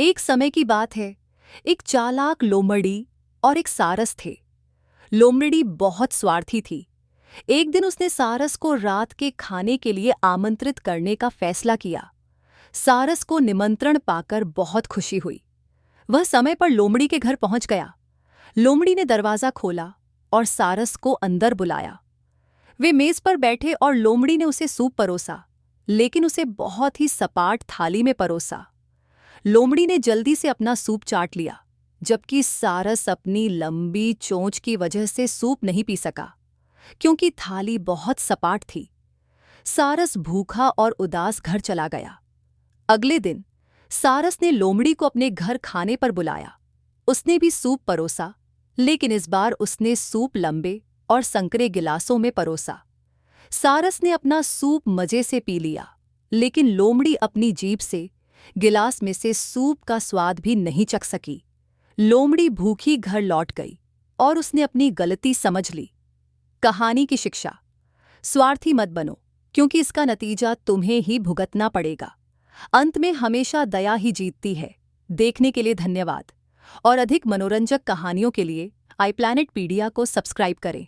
एक समय की बात है। एक चालाक लोमड़ी और एक सारस थे। लोमड़ी बहुत स्वार्थी थी। एक दिन उसने सारस को रात के खाने के लिए आमंत्रित करने का फैसला किया। सारस को निमंत्रण पाकर बहुत खुशी हुई। वह समय पर लोमड़ी के घर पहुंच गया। लोमड़ी ने दरवाजा खोला और सारस को अंदर बुलाया। वे मेज पर बैठे और लोमड़ी ने उसे सूप परोसा, लेकिन उसे बहुत ही सपाट थाली में परोसा। लोमड़ी ने जल्दी से अपना सूप चाट लिया, जबकि सारस अपनी लंबी चोंच की वजह से सूप नहीं पी सका, क्योंकि थाली बहुत सपाट थी। सारस भूखा और उदास घर चला गया। अगले दिन सारस ने लोमड़ी को अपने घर खाने पर बुलाया। उसने भी सूप परोसा, लेकिन इस बार उसने सूप लंबे और संकरे गिलासों में परोसा। सारस ने अपना सूप मजे से पी लिया, लेकिन लोमड़ी अपनी जीभ से गिलास में से सूप का स्वाद भी नहीं चख सकी। लोमड़ी भूखी घर लौट गई और उसने अपनी गलती समझ ली। कहानी की शिक्षा: स्वार्थी मत बनो, क्योंकि इसका नतीजा तुम्हें ही भुगतना पड़ेगा। अंत में हमेशा दया ही जीतती है। देखने के लिए धन्यवाद और अधिक मनोरंजक कहानियों के लिए आई प्लैनेट पीडिया को सब्सक्राइब करें।